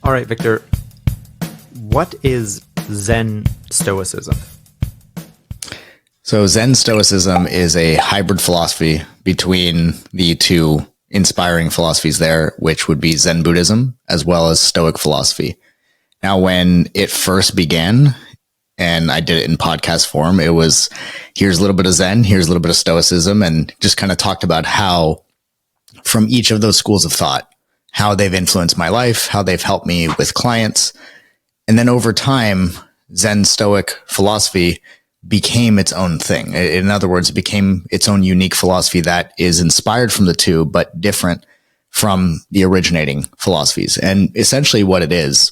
All right, Victor, what is Zen Stoicism? So Zen Stoicism is a hybrid philosophy between the two inspiring philosophies there, which would be Zen Buddhism as well as Stoic philosophy. Now, when it first began, and I did it in podcast form, it was, here's a little bit of Zen, here's a little bit of Stoicism, and just kind of talked about how from each of those schools of thought, how they've influenced my life, how they've helped me with clients. And then over time, Zen Stoic philosophy became its own thing. In other words, it became its own unique philosophy that is inspired from the two, but different from the originating philosophies. And essentially what it is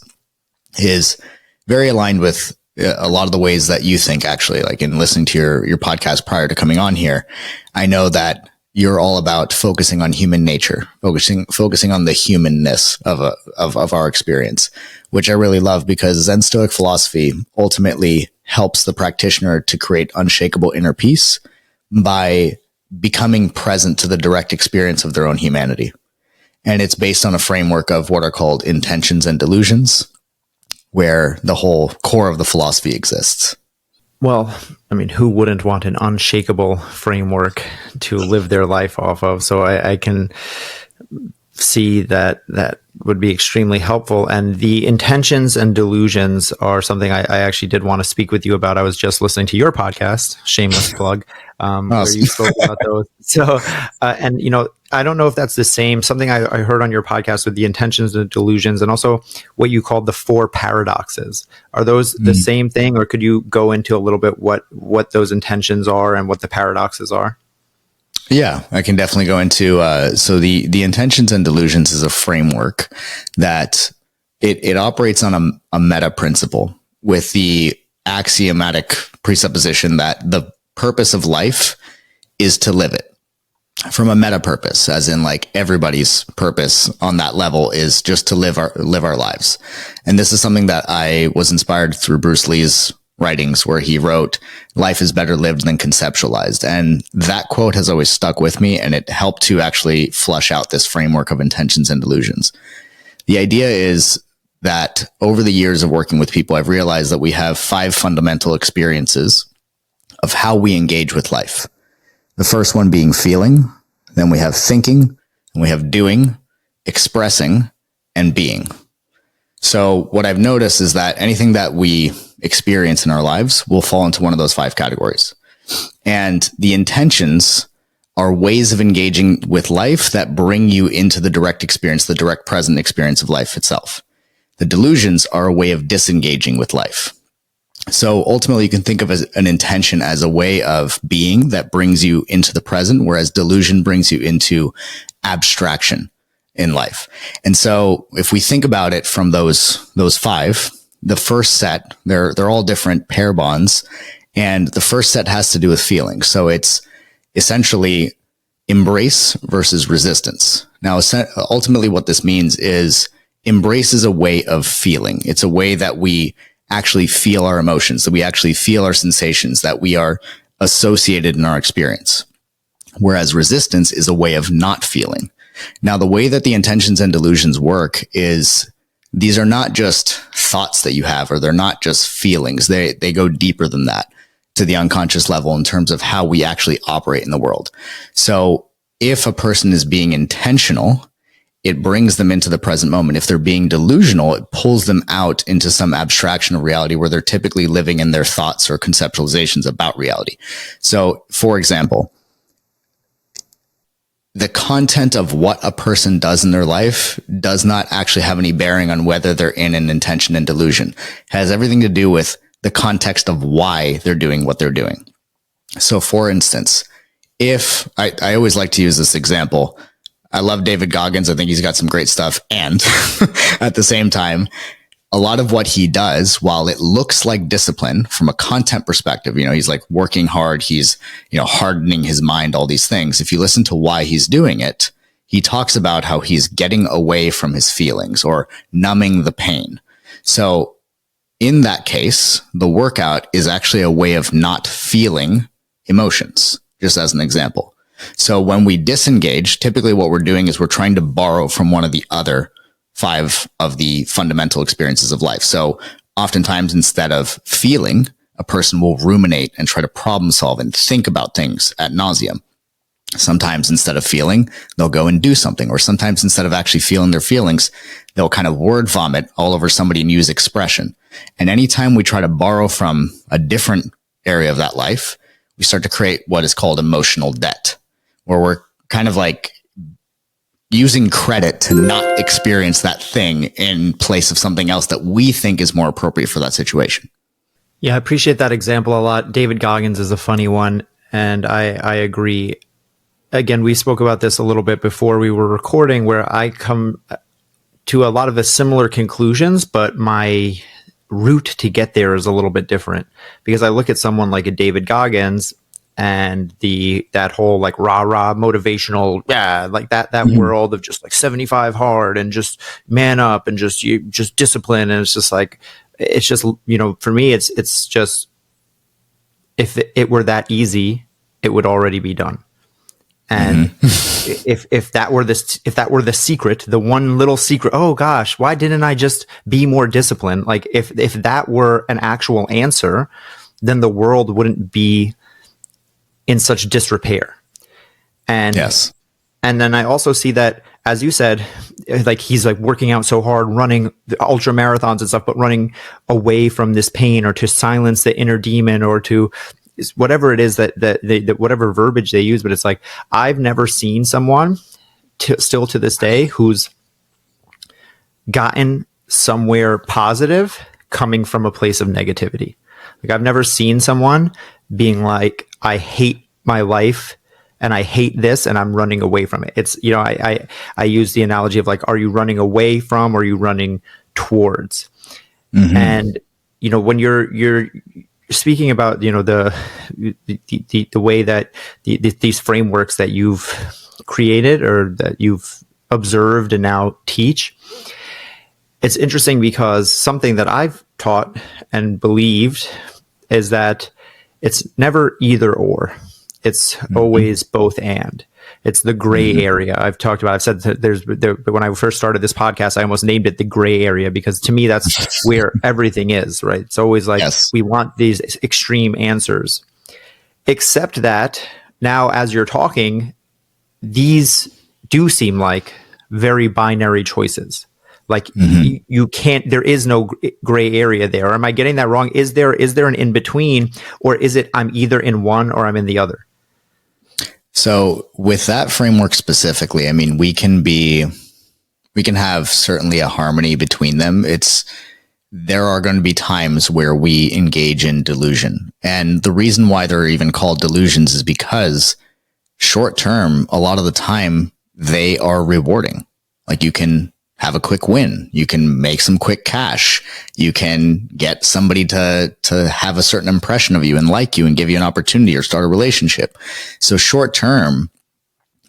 very aligned with a lot of the ways that you think, actually. Like in listening to your podcast prior to coming on here, I know that you're all about focusing on human nature, focusing on the humanness of our experience, which I really love, because Zen Stoic philosophy ultimately helps the practitioner to create unshakable inner peace by becoming present to the direct experience of their own humanity. And it's based on a framework of what are called intentions and delusions, where the whole core of the philosophy exists. Well, I mean, who wouldn't want an unshakable framework to live their life off of? So I can see that would be extremely helpful. And the intentions and delusions are something I actually did want to speak with you about. I was just listening to your podcast, shameless plug, where you spoke about those. So, and I don't know if that's the same, something I heard on your podcast with the intentions and delusions, and also what you called the four paradoxes. Are those the same thing, or could you go into a little bit what those intentions are and what the paradoxes are? Yeah, I can definitely go into, so the intentions and delusions is a framework that it operates on a meta principle with the axiomatic presupposition that the purpose of life is to live it from a meta purpose, as in like everybody's purpose on that level is just to live our lives. And this is something that I was inspired through Bruce Lee's writings, where he wrote, "Life is better lived than conceptualized." And that quote has always stuck with me, and it helped to actually flush out this framework of intentions and delusions. The idea is that over the years of working with people, I've realized that we have 5 fundamental experiences of how we engage with life. The first one being feeling, then we have thinking, and we have doing, expressing, and being. So what I've noticed is that anything that we experience in our lives will fall into one of those 5 categories. And the intentions are ways of engaging with life that bring you into the direct experience, the direct present experience of life itself. The delusions are a way of disengaging with life. So ultimately, you can think of an intention as a way of being that brings you into the present, whereas delusion brings you into abstraction in life. And so if we think about it from those 5, the first set, they're all different pair bonds. And the first set has to do with feelings. So it's essentially embrace versus resistance. Now, ultimately what this means is embrace is a way of feeling. It's a way that we actually feel our emotions, that we actually feel our sensations, that we are associated in our experience. Whereas resistance is a way of not feeling. Now, the way that the intentions and delusions work is these are not just thoughts that you have, or they're not just feelings. They go deeper than that to the unconscious level in terms of how we actually operate in the world. So if a person is being intentional, it brings them into the present moment. If they're being delusional, it pulls them out into some abstraction of reality where they're typically living in their thoughts or conceptualizations about reality. So, for example, the content of what a person does in their life does not actually have any bearing on whether they're in an intention and delusion. It has everything to do with the context of why they're doing what they're doing. So, for instance, if I always like to use this example, I love David Goggins. I think he's got some great stuff. And at the same time, a lot of what he does, while it looks like discipline from a content perspective, he's like working hard. He's, hardening his mind, all these things. If you listen to why he's doing it, he talks about how he's getting away from his feelings or numbing the pain. So in that case, the workout is actually a way of not feeling emotions, just as an example. So when we disengage, typically what we're doing is we're trying to borrow from one of the other 5 of the fundamental experiences of life. So oftentimes, instead of feeling, a person will ruminate and try to problem solve and think about things ad nauseum. Sometimes instead of feeling, they'll go and do something. Or sometimes instead of actually feeling their feelings, they'll kind of word vomit all over somebody and use expression. And anytime we try to borrow from a different area of that life, we start to create what is called emotional debt, where we're kind of like using credit to not experience that thing in place of something else that we think is more appropriate for that situation. Yeah, I appreciate that example a lot. David Goggins is a funny one, and I agree. Again, we spoke about this a little bit before we were recording, where I come to a lot of the similar conclusions, but my route to get there is a little bit different, because I look at someone like a David Goggins and that whole like rah motivational, like that world of just like 75 hard and just man up and just discipline. And it's just, for me, it's just, if it were that easy, it would already be done. And if that were the secret, the one little secret, oh gosh, why didn't I just be more disciplined? Like if that were an actual answer, then the world wouldn't be in such disrepair. And yes. And then I also see that, as you said, like he's like working out so hard, running the ultra marathons and stuff, but running away from this pain, or to silence the inner demon, or to whatever it is that whatever verbiage they use. But it's like, I've never seen someone still to this day who's gotten somewhere positive coming from a place of negativity. Like I've never seen someone being like, I hate my life and I hate this and I'm running away from it. It's, I use the analogy of like, are you running away from, or are you running towards? Mm-hmm. And, when you're speaking about, the way that these frameworks that you've created or that you've observed and now teach, it's interesting because something that I've taught and believed is that it's never either or. It's always both and. It's the gray area I've talked about. I've said that when I first started this podcast, I almost named it the gray area, because to me, that's where everything is, right? It's always like, we want these extreme answers, except that now as you're talking, these do seem like very binary choices. Like you can't, there is no gray area there. Am I getting that wrong? Is there an in between, or is it I'm either in one or I'm in the other? So with that framework specifically, I mean, we can have certainly a harmony between them. There are going to be times where we engage in delusion. And the reason why they're even called delusions is because short term, a lot of the time they are rewarding. Like you can have a quick win. You can make some quick cash. You can get somebody to have a certain impression of you and like you and give you an opportunity or start a relationship. So short term,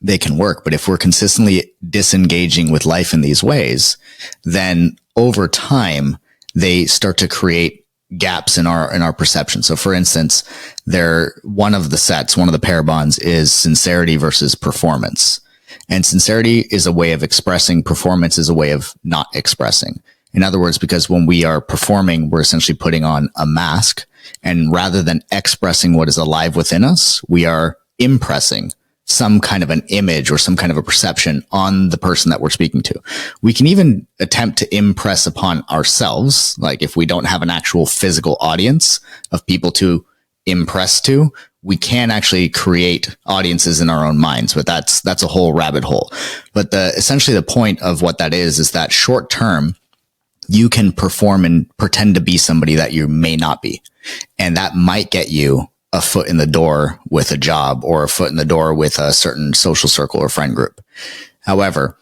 they can work. But if we're consistently disengaging with life in these ways, then over time, they start to create gaps in our perception. So for instance, one of the pair bonds is sincerity versus performance. And sincerity is a way of expressing, performance is a way of not expressing. In other words, because when we are performing, we're essentially putting on a mask. And rather than expressing what is alive within us, we are impressing some kind of an image or some kind of a perception on the person that we're speaking to. We can even attempt to impress upon ourselves. Like if we don't have an actual physical audience of people to impress to, we can actually create audiences in our own minds, but that's a whole rabbit hole. But essentially the point of what that is that short term, you can perform and pretend to be somebody that you may not be. And that might get you a foot in the door with a job or a foot in the door with a certain social circle or friend group. However,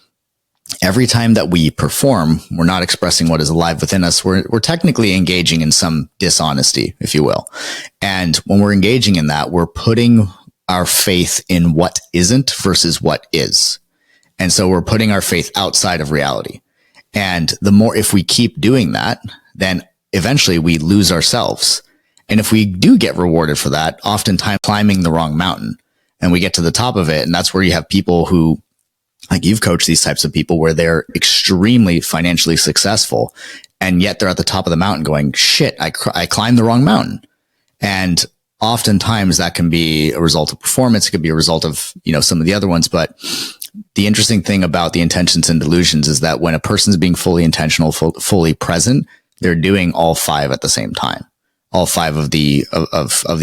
every time that we perform, we're not expressing what is alive within us. We're technically engaging in some dishonesty, if you will. And when we're engaging in that, we're putting our faith in what isn't versus what is. And so we're putting our faith outside of reality. And the more, if we keep doing that, then eventually we lose ourselves. And if we do get rewarded for that, oftentimes climbing the wrong mountain, and we get to the top of it. And that's where you have people who like you've coached these types of people where they're extremely financially successful, and yet they're at the top of the mountain going, shit, I climbed the wrong mountain. And oftentimes that can be a result of performance. It could be a result of, some of the other ones. But the interesting thing about the intentions and delusions is that when a person's being fully intentional, fully present, they're doing all five at the same time, all five of the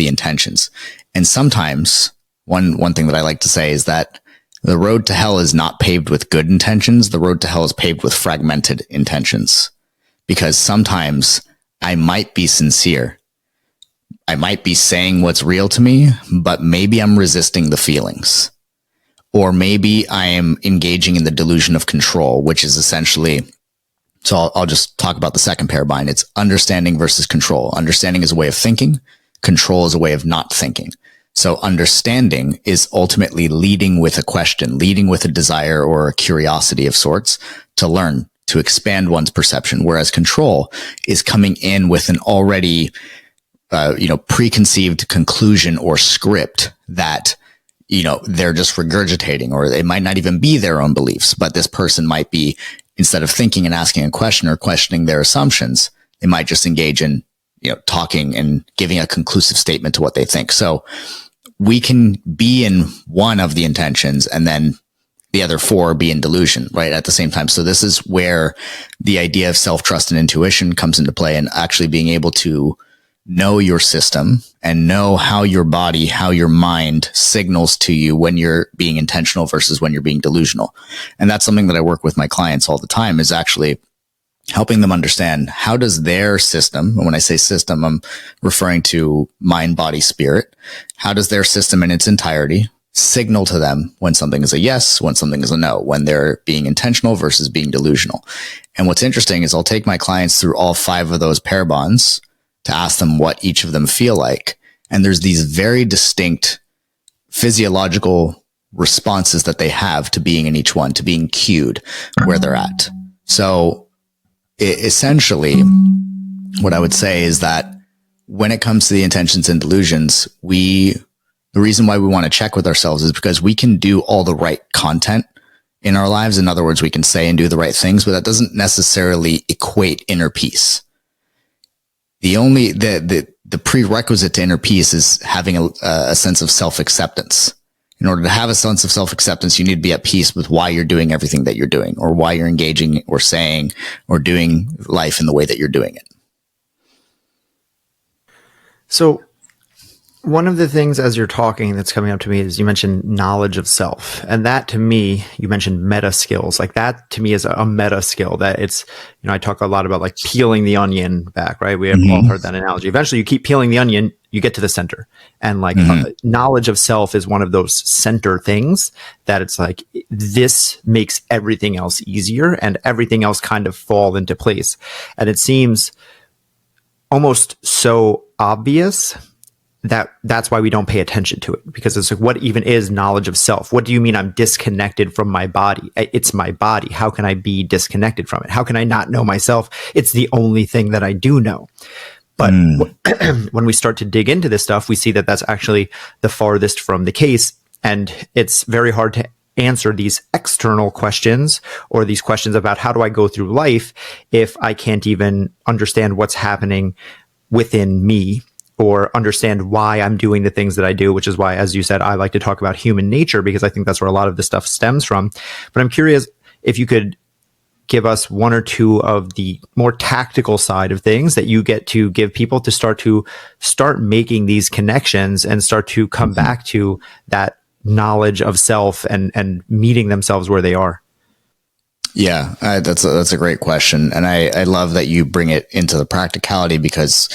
intentions. And sometimes one thing that I like to say is that the road to hell is not paved with good intentions. The road to hell is paved with fragmented intentions, because sometimes I might be sincere. I might be saying what's real to me, but maybe I'm resisting the feelings. Or maybe I am engaging in the delusion of control, which is essentially, so I'll just talk about the second paradigm. It's understanding versus control. Understanding is a way of thinking. Control is a way of not thinking. So understanding is ultimately leading with a question, leading with a desire or a curiosity of sorts to learn, to expand one's perception. Whereas control is coming in with an already, preconceived conclusion or script that, they're just regurgitating, or it might not even be their own beliefs, but this person might be, instead of thinking and asking a question or questioning their assumptions, they might just engage in, talking and giving a conclusive statement to what they think. So we can be in one of the intentions and then the other four be in delusion, right, at the same time. So this is where the idea of self-trust and intuition comes into play, and actually being able to know your system and know how your body, how your mind signals to you when you're being intentional versus when you're being delusional. And that's something that I work with my clients all the time, is actually helping them understand, how does their system, and when I say system, I'm referring to mind, body, spirit, how does their system in its entirety signal to them when something is a yes, when something is a no, when they're being intentional versus being delusional. And what's interesting is I'll take my clients through all five of those pair bonds to ask them what each of them feel like. And there's these very distinct physiological responses that they have to being in each one, to being cued where they're at. So essentially, what I would say is that when it comes to the intentions and delusions, the reason why we want to check with ourselves is because we can do all the right content in our lives. In other words, we can say and do the right things, but that doesn't necessarily equate inner peace. The prerequisite to inner peace is having a sense of self-acceptance. In order to have a sense of self-acceptance, you need to be at peace with why you're doing everything that you're doing, or why you're engaging or saying or doing life in the way that you're doing it. So one of the things as you're talking that's coming up to me is you mentioned knowledge of self. And that to me, you mentioned meta skills. Like that to me is a meta skill that it's, I talk a lot about like peeling the onion back, right? We have all heard that analogy. Eventually you keep peeling the onion, you get to the center. And like knowledge of self is one of those center things that it's like, this makes everything else easier and everything else kind of fall into place. And it seems almost so obvious that's why we don't pay attention to it, because it's like, what even is knowledge of self? What do you mean I'm disconnected from my body? It's my body. How can I be disconnected from it? How can I not know myself? It's the only thing that I do know. But when we start to dig into this stuff, we see that that's actually the farthest from the case. And it's very hard to answer these external questions, or these questions about how do I go through life if I can't even understand what's happening within me, or understand why I'm doing the things that I do, which is why, as you said, I like to talk about human nature, because I think that's where a lot of this stuff stems from. But I'm curious if you could give us one or two of the more tactical side of things that you get to give people to start making these connections and start to come back to that knowledge of self and meeting themselves where they are. Yeah, that's a great question. And I love that you bring it into the practicality, because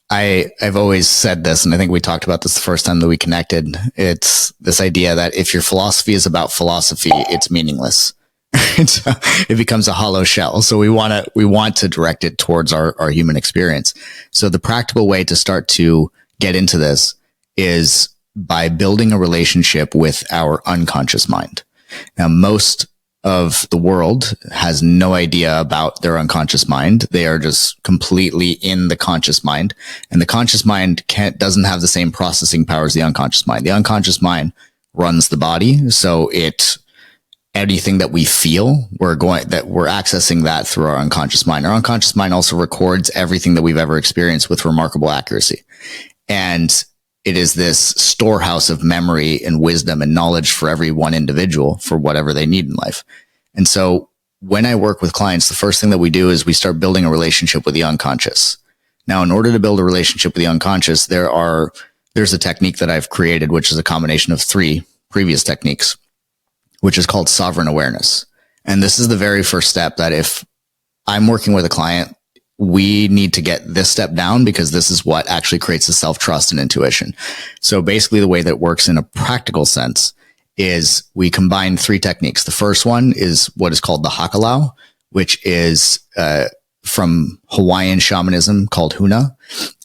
I've always said this, and I think we talked about this the first time that we connected. It's this idea that if your philosophy is about philosophy, it's meaningless. It becomes a hollow shell. So we want to direct it towards our human experience. So the practical way to start to get into this is by building a relationship with our unconscious mind. Now, most of the world has no idea about their unconscious mind. They are just completely in the conscious mind, and the conscious mind doesn't have the same processing power as the unconscious mind. The unconscious mind runs the body, so it anything that we feel, we're accessing that through our unconscious mind. Our unconscious mind also records everything that we've ever experienced with remarkable accuracy. And it is this storehouse of memory and wisdom and knowledge for every one individual for whatever they need in life. And so when I work with clients, the first thing that we do is we start building a relationship with the unconscious. Now, in order to build a relationship with the unconscious, there's a technique that I've created, which is a combination of 3 previous techniques, which is called sovereign awareness. And this is the very first step that if I'm working with a client, we need to get this step down because this is what actually creates the self-trust and intuition. So basically the way that it works in a practical sense is we combine 3 techniques. The first one is what is called the Hakalau, which is from Hawaiian shamanism called Huna.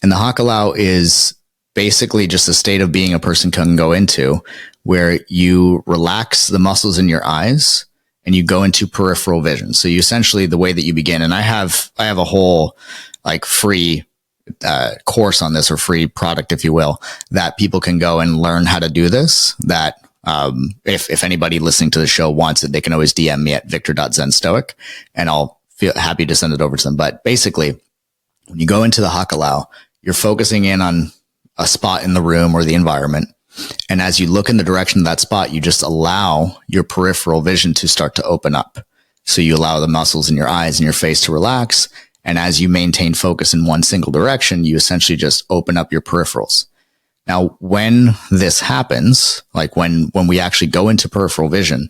And the Hakalau is basically just a state of being a person can go into where you relax the muscles in your eyes and you go into peripheral vision. So you essentially, the way that you begin, and I have a whole like free course on this, or free product, if you will, that people can go and learn how to do this. That if anybody listening to the show wants it, they can always DM me at victor.zenstoic and I'll feel happy to send it over to them. But basically, when you go into the Hakalau, you're focusing in on a spot in the room or the environment. And as you look in the direction of that spot, you just allow your peripheral vision to start to open up. So you allow the muscles in your eyes and your face to relax. And as you maintain focus in one single direction, you essentially just open up your peripherals. Now, when this happens, like when we actually go into peripheral vision,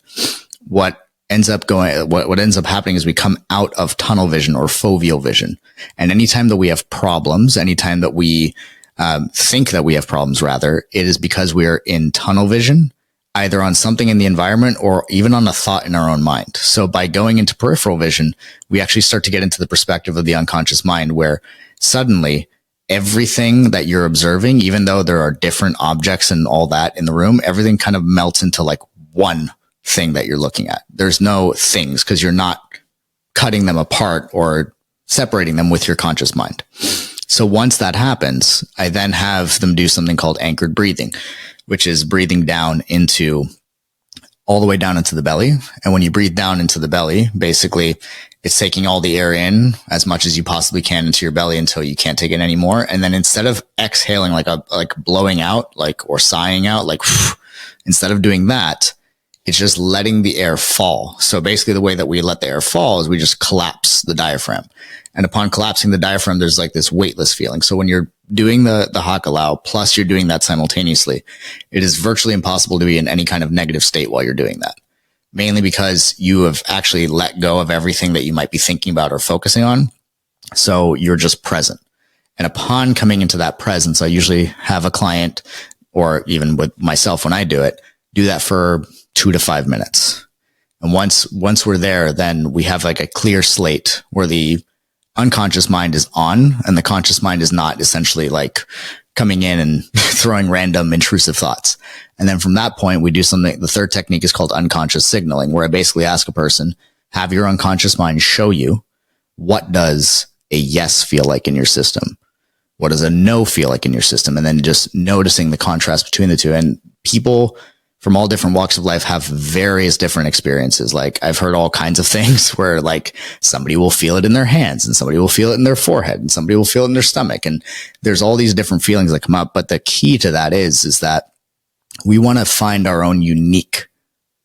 what ends up happening is we come out of tunnel vision or foveal vision. And anytime that we have problems, anytime that we think that we have problems, rather, it is because we are in tunnel vision, either on something in the environment or even on a thought in our own mind. So by going into peripheral vision, we actually start to get into the perspective of the unconscious mind, where suddenly everything that you're observing, even though there are different objects and all that in the room, everything kind of melts into like one thing that you're looking at. There's no things because you're not cutting them apart or separating them with your conscious mind. So once that happens, I then have them do something called anchored breathing, which is breathing down into all the way down into the belly. And when you breathe down into the belly, basically it's taking all the air in as much as you possibly can into your belly until you can't take it anymore. And then instead of exhaling like blowing out, or sighing out, instead of doing that, it's just letting the air fall. So basically the way that we let the air fall is we just collapse the diaphragm. And upon collapsing the diaphragm, there's like this weightless feeling. So when you're doing the Hakalau, plus you're doing that simultaneously, it is virtually impossible to be in any kind of negative state while you're doing that. Mainly because you have actually let go of everything that you might be thinking about or focusing on. So you're just present. And upon coming into that presence, I usually have a client, or even with myself when I do it, do that for 2 to 5 minutes. And once we're there, then we have like a clear slate where the unconscious mind is on and the conscious mind is not, essentially like coming in and throwing random intrusive thoughts. And then from that point, we do something. The third technique is called unconscious signaling, where I basically ask a person, have your unconscious mind show you, what does a yes feel like in your system? What does a no feel like in your system? And then just noticing the contrast between the two. And people from all different walks of life have various different experiences. Like I've heard all kinds of things where like somebody will feel it in their hands and somebody will feel it in their forehead and somebody will feel it in their stomach. And there's all these different feelings that come up. But the key to that is that we want to find our own unique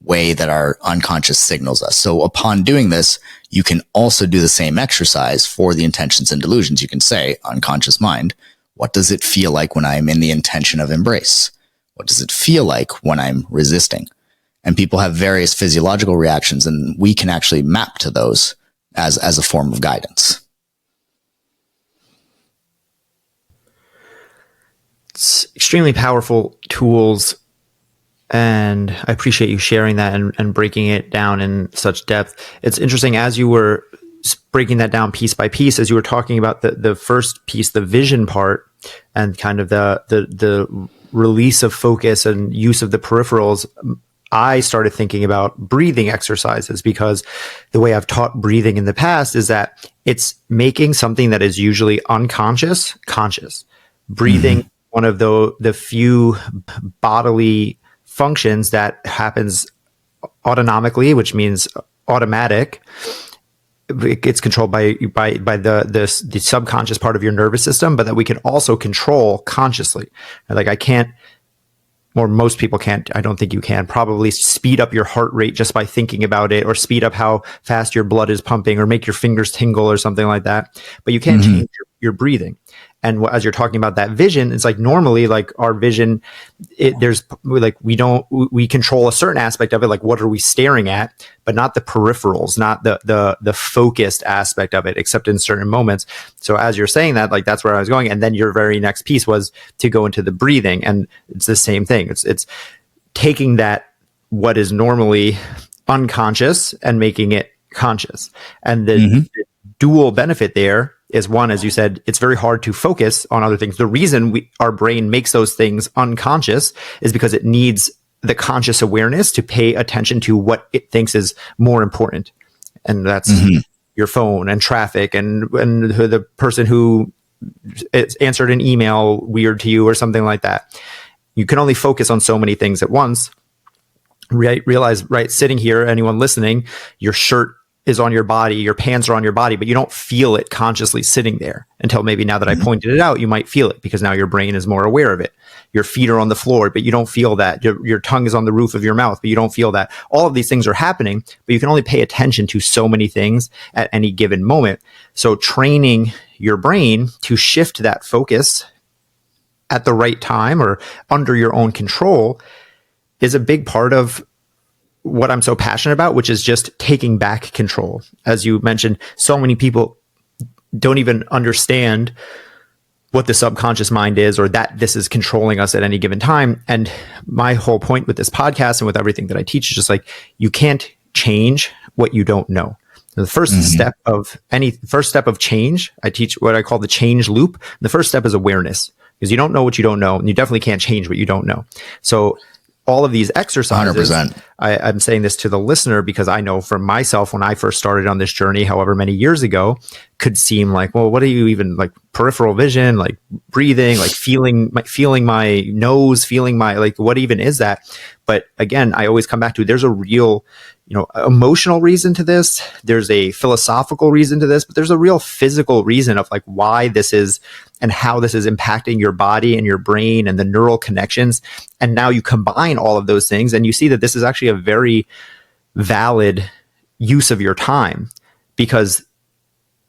way that our unconscious signals us. So upon doing this, you can also do the same exercise for the intentions and delusions. You can say, unconscious mind, what does it feel like when I'm in the intention of embrace? What does it feel like when I'm resisting? And people have various physiological reactions, and we can actually map to those as a form of guidance. It's extremely powerful tools, and I appreciate you sharing that and breaking it down in such depth. It's interesting, as you were breaking that down piece by piece, as you were talking about the first piece, the vision part, and kind of the release of focus and use of the peripherals, I started thinking about breathing exercises, because the way I've taught breathing in the past is that it's making something that is usually unconscious conscious. Breathing, one of the few bodily functions that happens autonomically, which means automatic. It gets controlled by the subconscious part of your nervous system, but that we can also control consciously. Like I can't, or most people can't, I don't think you can probably speed up your heart rate just by thinking about it, or speed up how fast your blood is pumping, or make your fingers tingle or something like that. But you can't change your breathing. And as you're talking about that vision, it's like normally like our vision, there's like, we control a certain aspect of it. Like what are we staring at, but not the peripherals, not the focused aspect of it, except in certain moments. So as you're saying that, like, that's where I was going. And then your very next piece was to go into the breathing. And it's the same thing. It's taking that, what is normally unconscious, and making it conscious. And the dual benefit there is, one, as you said, it's very hard to focus on other things. The reason our brain makes those things unconscious is because it needs the conscious awareness to pay attention to what it thinks is more important. And that's your phone and traffic and the person who answered an email weird to you or something like that. You can only focus on so many things at once. Realize, right, sitting here, anyone listening, your shirt is on your body, your pants are on your body, but you don't feel it consciously sitting there until maybe now that I pointed it out, you might feel it because now your brain is more aware of it. Your feet are on the floor, but you don't feel that. Your tongue is on the roof of your mouth, but you don't feel that. All of these things are happening, but you can only pay attention to so many things at any given moment. So training your brain to shift that focus at the right time or under your own control is a big part of what I'm so passionate about, which is just taking back control. As you mentioned, so many people don't even understand what the subconscious mind is, or that this is controlling us at any given time. And my whole point with this podcast and with everything that I teach is just like, you can't change what you don't know. The first step of change, I teach what I call the change loop. The first step is awareness, because you don't know what you don't know, and you definitely can't change what you don't know. So all of these exercises, 100%. I'm saying this to the listener because I know for myself, when I first started on this journey, however many years ago, could seem like, well, what are you even, like peripheral vision, like breathing, like feeling my nose, feeling my, like, what even is that? But again, I always come back to, there's a real, emotional reason to this. There's a philosophical reason to this, but there's a real physical reason of like why this is and how this is impacting your body and your brain and the neural connections. And now you combine all of those things and you see that this is actually a very valid use of your time, because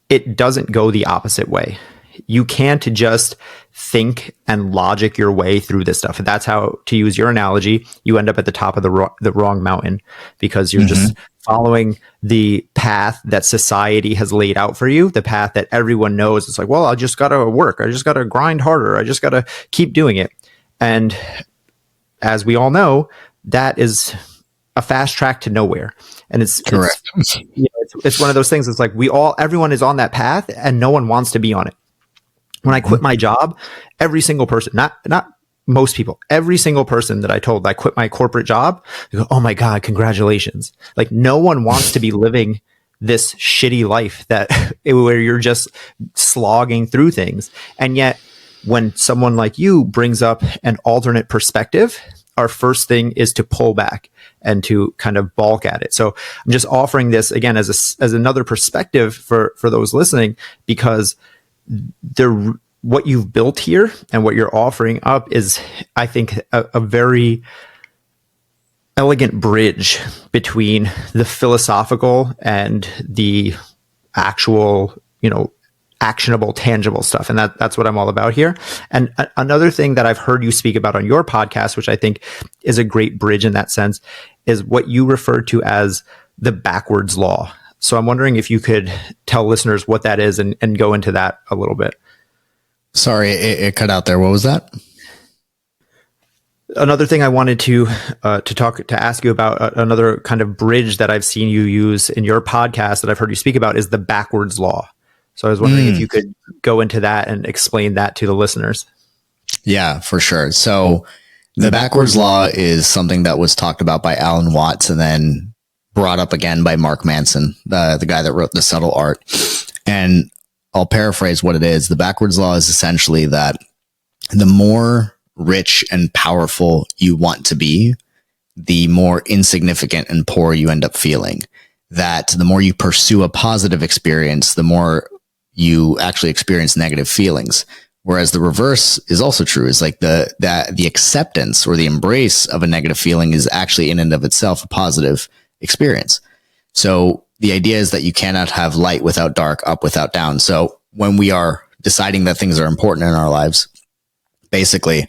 it doesn't go the opposite way. You can't just think and logic your way through this stuff. That's how, to use your analogy, you end up at the top of the wrong mountain, because you're just following the path that society has laid out for you, the path that everyone knows. It's like, well, I just got to work. I just got to grind harder. I just got to keep doing it. And as we all know, that is a fast track to nowhere. And it's correct. It's one of those things. It's like everyone is on that path and no one wants to be on it. When I quit my job, every single person, not most people, every single person that I told I quit my corporate job, they go, oh my God, congratulations. Like, no one wants to be living this shitty life where you're just slogging through things. And yet when someone like you brings up an alternate perspective, our first thing is to pull back and to kind of balk at it. So I'm just offering this again as another perspective for those listening, because what you've built here and what you're offering up is, I think, a very elegant bridge between the philosophical and the actual, actionable, tangible stuff. And that's what I'm all about here. And another thing that I've heard you speak about on your podcast, which I think is a great bridge in that sense, is what you refer to as the backwards law. So I'm wondering if you could tell listeners what that is and go into that a little bit. Sorry, it cut out there. What was that? Another thing I wanted to ask you about, another kind of bridge that I've seen you use in your podcast that I've heard you speak about, is the backwards law. So I was wondering if you could go into that and explain that to the listeners. Yeah, for sure. So the backwards law is something that was talked about by Alan Watts and then brought up again by Mark Manson, the guy that wrote The Subtle Art. And I'll paraphrase what it is. The backwards law is essentially that the more rich and powerful you want to be, the more insignificant and poor you end up feeling. That the more you pursue a positive experience, the more you actually experience negative feelings. Whereas the reverse is also true. Is like the acceptance or the embrace of a negative feeling is actually in and of itself a positive experience. So the idea is that you cannot have light without dark, up without down. So when we are deciding that things are important in our lives, basically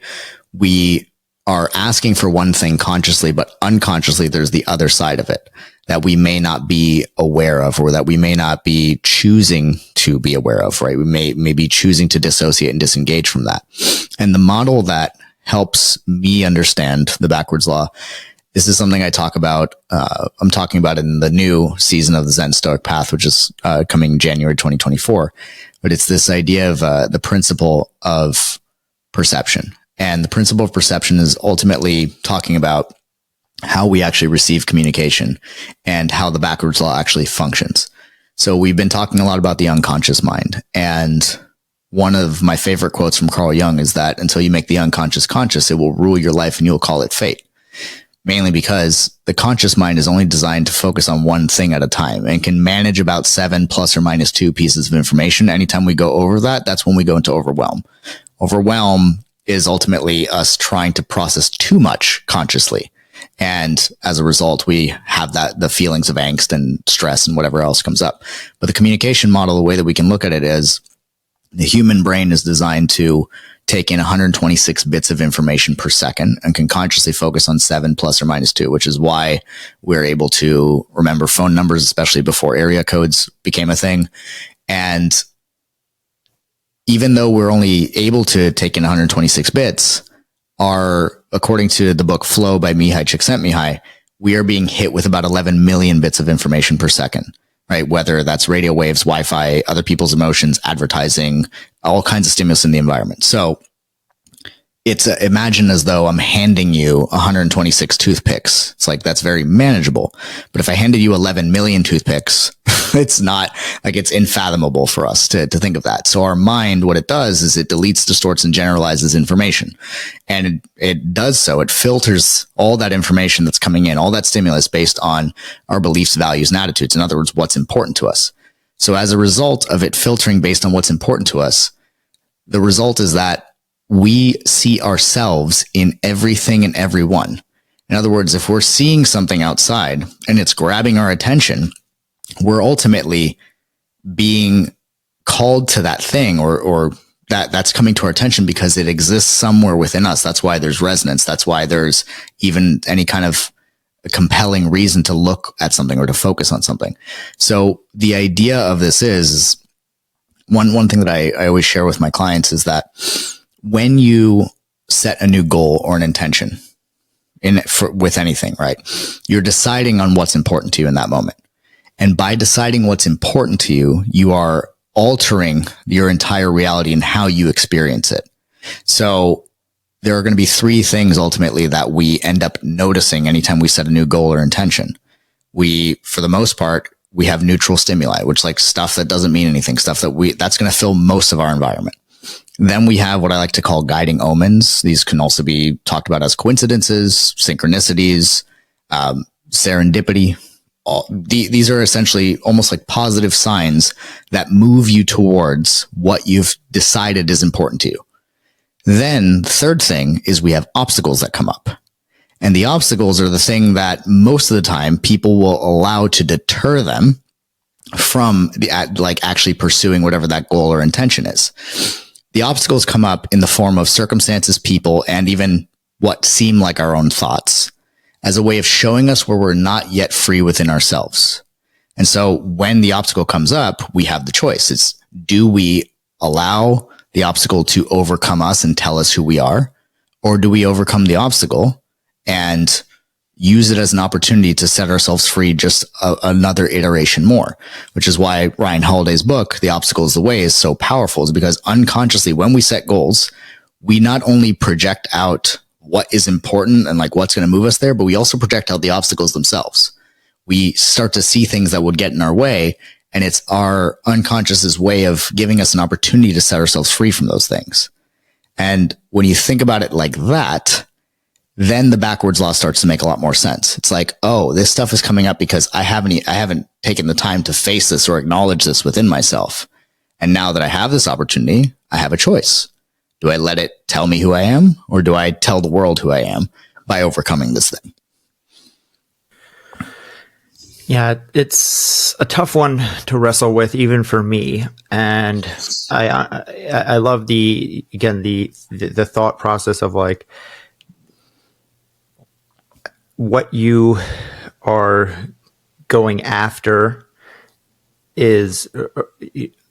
we are asking for one thing consciously, but unconsciously there's the other side of it that we may not be aware of, or that we may not be choosing to be aware of, right? We may be choosing to dissociate and disengage from that. And the model that helps me understand the backwards law, this is something I talk about. I'm talking about in the new season of the Zen Stoic Path, which is coming January 2024. But it's this idea of the principle of perception. And the principle of perception is ultimately talking about how we actually receive communication and how the backwards law actually functions. So we've been talking a lot about the unconscious mind. And one of my favorite quotes from Carl Jung is that until you make the unconscious conscious, it will rule your life and you'll call it fate. Mainly because the conscious mind is only designed to focus on one thing at a time and can manage about 7 plus or minus 2 pieces of information. Anytime we go over that, that's when we go into overwhelm. Overwhelm is ultimately us trying to process too much consciously. And as a result, we have the feelings of angst and stress and whatever else comes up. But the communication model, the way that we can look at it is the human brain is designed to take in 126 bits of information per second and can consciously focus on 7 plus or minus 2, which is why we're able to remember phone numbers, especially before area codes became a thing. And even though we're only able to take in 126 bits, according to the book Flow by Mihai Csikszentmihalyi, we are being hit with about 11 million bits of information per second, right? Whether that's radio waves, Wi-Fi, other people's emotions, advertising, all kinds of stimulus in the environment. So it's imagine as though I'm handing you 126 toothpicks. It's like, that's very manageable. But if I handed you 11 million toothpicks, it's not like it's unfathomable for us to think of that. So our mind, what it does is it deletes, distorts, and generalizes information. And it does so. It filters all that information that's coming in, all that stimulus based on our beliefs, values, and attitudes. In other words, what's important to us. So as a result of it filtering based on what's important to us, the result is that we see ourselves in everything and everyone. In other words, if we're seeing something outside and it's grabbing our attention, we're ultimately being called to that thing or that's coming to our attention because it exists somewhere within us. That's why there's resonance. That's why there's even any kind of compelling reason to look at something or to focus on something. So the idea of this is one thing that I always share with my clients is that when you set a new goal or an intention with anything, right, you're deciding on what's important to you in that moment. And by deciding what's important to you, you are altering your entire reality and how you experience it. So there are going to be 3 things ultimately that we end up noticing anytime we set a new goal or intention. For the most part, we have neutral stimuli, which like stuff that doesn't mean anything, stuff that's going to fill most of our environment. Then we have what I like to call guiding omens. These can also be talked about as coincidences, synchronicities, serendipity. These are essentially almost like positive signs that move you towards what you've decided is important to you. Then the third thing is we have obstacles that come up. And the obstacles are the thing that most of the time people will allow to deter them from actually pursuing whatever that goal or intention is. The obstacles come up in the form of circumstances, people, and even what seem like our own thoughts as a way of showing us where we're not yet free within ourselves. And so when the obstacle comes up, we have the choice. It's, do we allow the obstacle to overcome us and tell us who we are? Or do we overcome the obstacle and use it as an opportunity to set ourselves free just another iteration more, which is why Ryan Holiday's book, The Obstacle is the Way, is so powerful, is because unconsciously, when we set goals, we not only project out what is important and like what's going to move us there, but we also project out the obstacles themselves. We start to see things that would get in our way, and it's our unconscious's way of giving us an opportunity to set ourselves free from those things. And when you think about it like that, then the backwards law starts to make a lot more sense. It's like, oh, this stuff is coming up because I haven't taken the time to face this or acknowledge this within myself. And now that I have this opportunity, I have a choice. Do I let it tell me who I am, or do I tell the world who I am by overcoming this thing? Yeah, it's a tough one to wrestle with, even for me. And I love the thought process of like, what you are going after is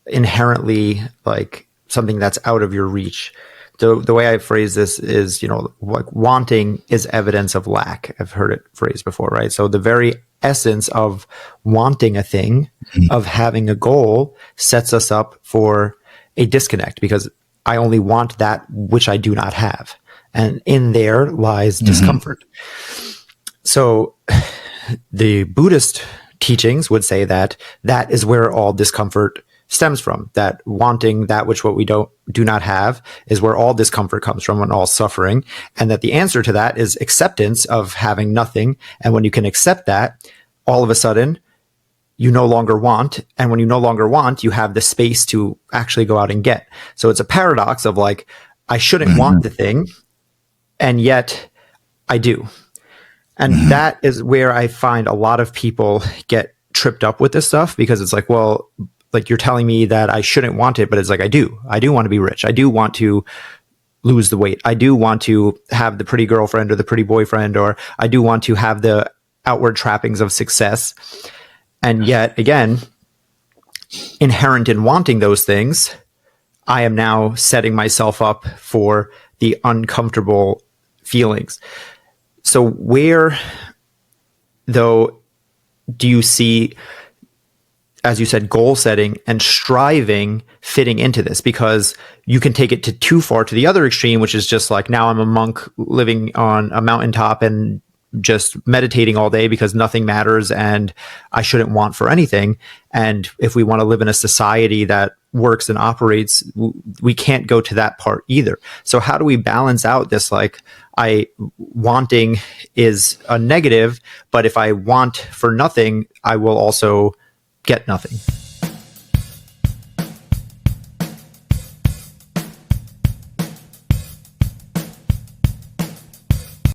inherently like something that's out of your reach. The way I phrase this is, like wanting is evidence of lack. I've heard it phrased before, right? So the very essence of wanting a thing, of having a goal, sets us up for a disconnect, because I only want that which I do not have. And in there lies discomfort. So the Buddhist teachings would say that that is where all discomfort stems from, that wanting that which what we do not have is where all discomfort comes from and all suffering. And that the answer to that is acceptance of having nothing. And when you can accept that, all of a sudden you no longer want. And when you no longer want, you have the space to actually go out and get. So it's a paradox of like, I shouldn't want the thing, and yet I do. And that is where I find a lot of people get tripped up with this stuff, because it's like, well, like you're telling me that I shouldn't want it, but it's like, I do want to be rich. I do want to lose the weight. I do want to have the pretty girlfriend or the pretty boyfriend, or I do want to have the outward trappings of success. And yet again, inherent in wanting those things, I am now setting myself up for the uncomfortable feelings. So where, though, do you see, as you said, goal setting and striving fitting into this? Because you can take it to too far to the other extreme, which is just like, now I'm a monk living on a mountaintop and just meditating all day because nothing matters and I shouldn't want for anything. And if we want to live in a society that works and operates, we can't go to that part either. So how do we balance out this, like, wanting is a negative, but if I want for nothing, I will also get nothing?